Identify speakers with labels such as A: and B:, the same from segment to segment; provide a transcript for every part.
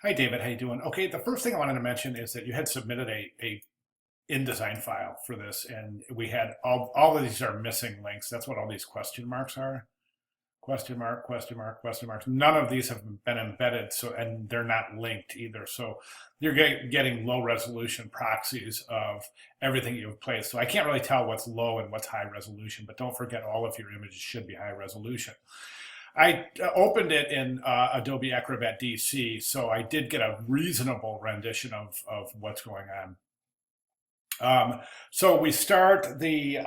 A: Hi, David. How you doing? Okay, the first thing I wanted to mention is that you had submitted a InDesign file for this, and we had all of these are missing links. That's what all these question marks are. Question mark, question mark, question marks. None of these have been embedded, so and they're not linked either. So you're getting low resolution proxies of everything you've placed. So I can't really tell what's low and what's high resolution, but don't forget all of your images should be high resolution. I opened it in Adobe Acrobat DC, so I did get a reasonable rendition of what's going on. So we start the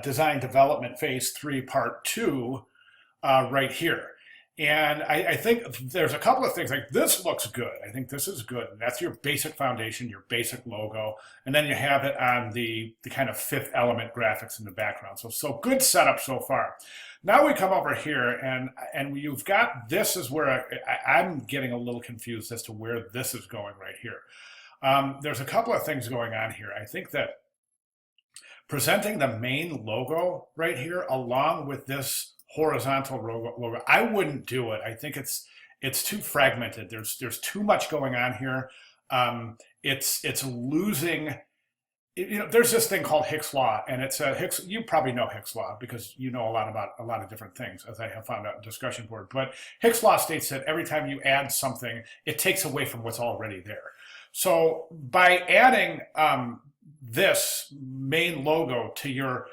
A: design development phase 3, part 2, right here. And I think there's a couple of things like this looks good. I think this is good. That's your basic foundation, your basic logo. And then you have it on the kind of fifth element graphics in the background. So good setup so far. Now we come over here and you've got, this is where I'm getting a little confused as to where this is going right here. There's a couple of things going on here. I think that presenting the main logo right here along with this horizontal logo, I wouldn't do it. I think it's too fragmented. There's too much going on here. It's losing. There's this thing called Hicks law, and it's a Hicks. You probably know Hicks law because you know a lot about a lot of different things, as I have found out in discussion board. But Hicks law states that every time you add something, it takes away from what's already there. So by adding this main logo to your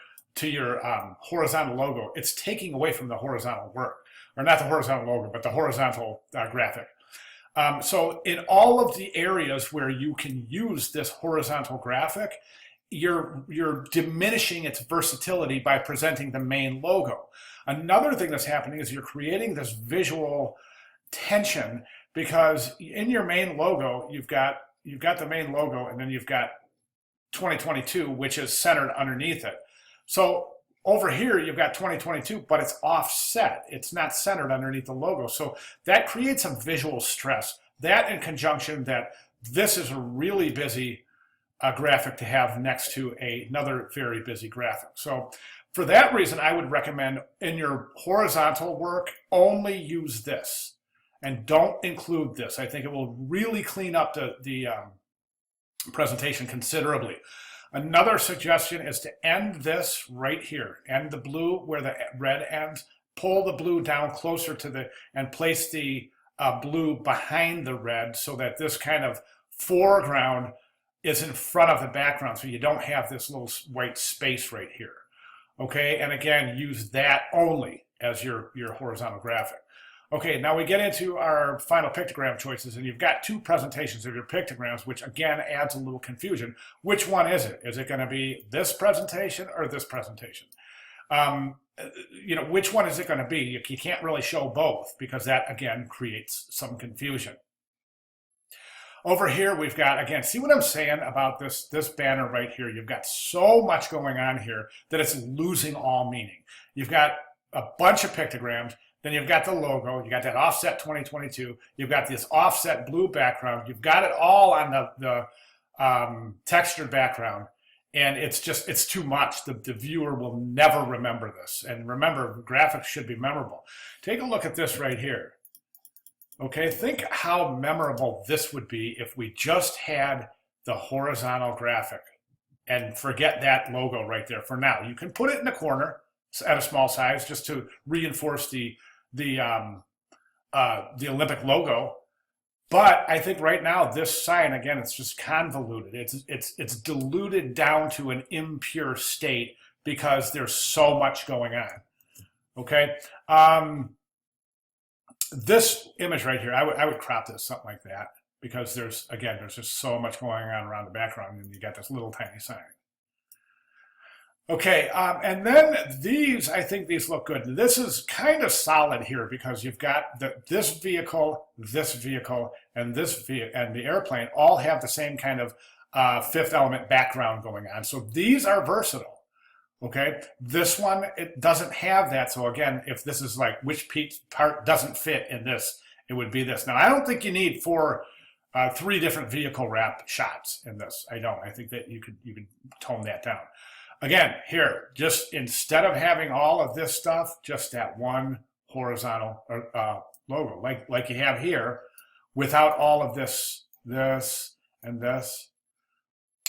A: horizontal logo, it's taking away from the horizontal work, or not the horizontal logo, but the horizontal graphic. So in all of the areas where you can use this horizontal graphic, you're diminishing its versatility by presenting the main logo. Another thing that's happening is you're creating this visual tension because in your main logo, you've got the main logo and then you've got 2022, which is centered underneath it. So over here, you've got 2022, but it's offset. It's not centered underneath the logo. So that creates some visual stress. That in conjunction that this is a really busy graphic to have next to another very busy graphic. So for that reason, I would recommend in your horizontal work, only use this and don't include this. I think it will really clean up the presentation considerably. Another suggestion is to end this right here. End the blue where the red ends. Pull the blue down closer to and place the blue behind the red so that this kind of foreground is in front of the background so you don't have this little white space right here. Okay, and again, use that only as your horizontal graphic. Okay, now we get into our final pictogram choices, and you've got two presentations of your pictograms, which again adds a little confusion. Which one is it? Is it going to be this presentation or this presentation? Which one is it going to be? You can't really show both because that again creates some confusion. Over here, we've got, again, see what I'm saying about this banner right here? You've got so much going on here that it's losing all meaning. You've got a bunch of pictograms. Then you've got the logo, you got that offset 2022, you've got this offset blue background, you've got it all on the textured background, and it's too much. The viewer will never remember this. And remember, graphics should be memorable. Take a look at this right here. Okay, think how memorable this would be if we just had the horizontal graphic and forget that logo right there for now. You can put it in the corner at a small size just to reinforce the Olympic logo, but I think right now this sign again it's just convoluted. It's diluted down to an impure state because there's so much going on. Okay, this image right here, I would crop this something like that because there's just so much going on around the background, and you got this little tiny sign. Okay, and then these, I think these look good. This is kind of solid here because you've got this vehicle, and the airplane all have the same kind of fifth element background going on. So these are versatile. Okay, this one, it doesn't have that. So again, if this is like which part doesn't fit in this, it would be this. Now, I don't think you need three different vehicle wrap shots in this. I don't. I think that you could tone that down. Again, here, just instead of having all of this stuff, just that one horizontal logo, like you have here, without all of this, and this.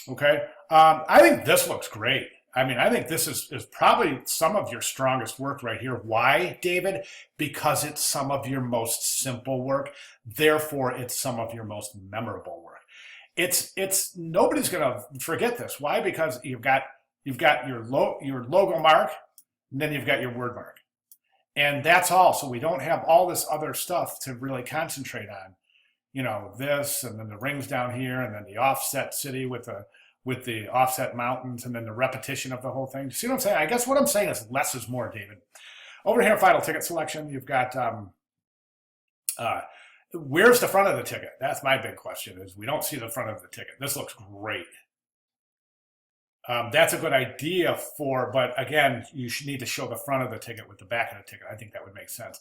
A: Okay. I think this looks great. I mean, I think this is probably some of your strongest work right here. Why, David? Because it's some of your most simple work. Therefore, it's some of your most memorable work. It's nobody's gonna forget this. Why? Because you've got your logo mark, and then you've got your word mark. And that's all. So we don't have all this other stuff to really concentrate on. You know, this, and then the rings down here, and then the offset city with the offset mountains, and then the repetition of the whole thing. See what I'm saying? I guess what I'm saying is less is more, David. Over here, final ticket selection, you've got where's the front of the ticket? That's my big question, is we don't see the front of the ticket. This looks great. That's a good idea but again, you should need to show the front of the ticket with the back of the ticket. I think that would make sense.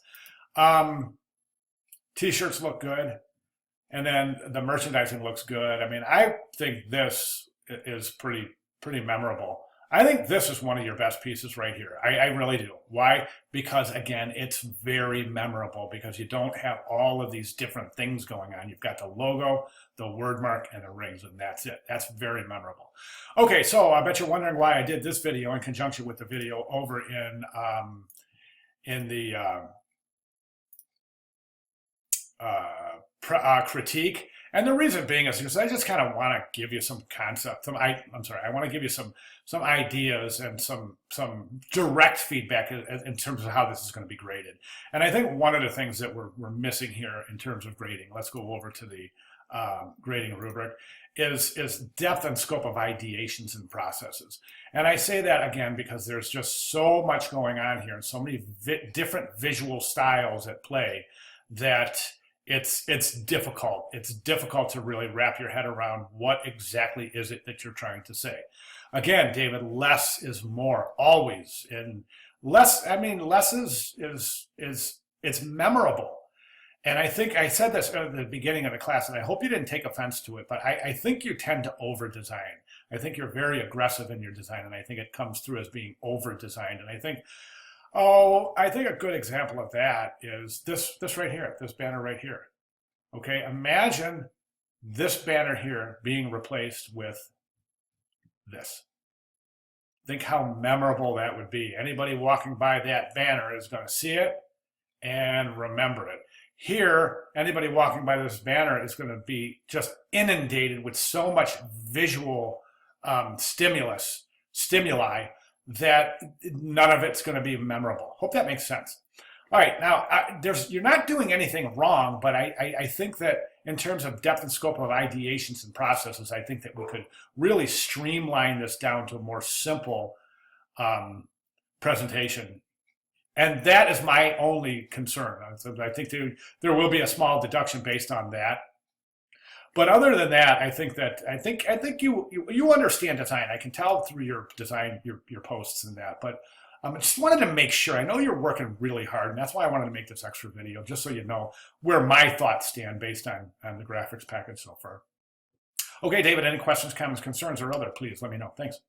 A: T-shirts look good. And then the merchandising looks good. I mean, I think this is pretty memorable. I think this is one of your best pieces right here. I really do. Why? Because again, it's very memorable because you don't have all of these different things going on. You've got the logo, the word mark, and the rings, and that's it. That's very memorable. Okay, so I bet you're wondering why I did this video in conjunction with the video over in the critique. And the reason being is because I just kind of want to give you some concept. I want to give you some ideas and some direct feedback in terms of how this is going to be graded. And I think one of the things that we're missing here in terms of grading, let's go over to the grading rubric, is depth and scope of ideations and processes. And I say that again because there's just so much going on here and so many different visual styles at play that it's difficult. It's difficult to really wrap your head around what exactly is it that you're trying to say. Again, David, less is more always. And less, I mean, less is it's memorable. And I think I said this at the beginning of the class, and I hope you didn't take offense to it, but I think you tend to over-design. I think you're very aggressive in your design, and I think it comes through as being over-designed. And I think a good example of that is this right here, this banner right here. Okay, imagine this banner here being replaced with this. Think how memorable that would be. Anybody walking by that banner is going to see it and remember it. Here, anybody walking by this banner is going to be just inundated with so much visual stimuli that none of it's going to be memorable. Hope that makes sense. All right, now you're not doing anything wrong, but I think that in terms of depth and scope of ideations and processes, I think that we could really streamline this down to a more simple presentation. And that is my only concern. I think there will be a small deduction based on that. But other than that, I think you understand design. I can tell through your design, your posts and that. But I just wanted to make sure. I know you're working really hard, and that's why I wanted to make this extra video, just so you know where my thoughts stand based on the graphics package so far. Okay, David, any questions, comments, concerns, or other, please let me know. Thanks.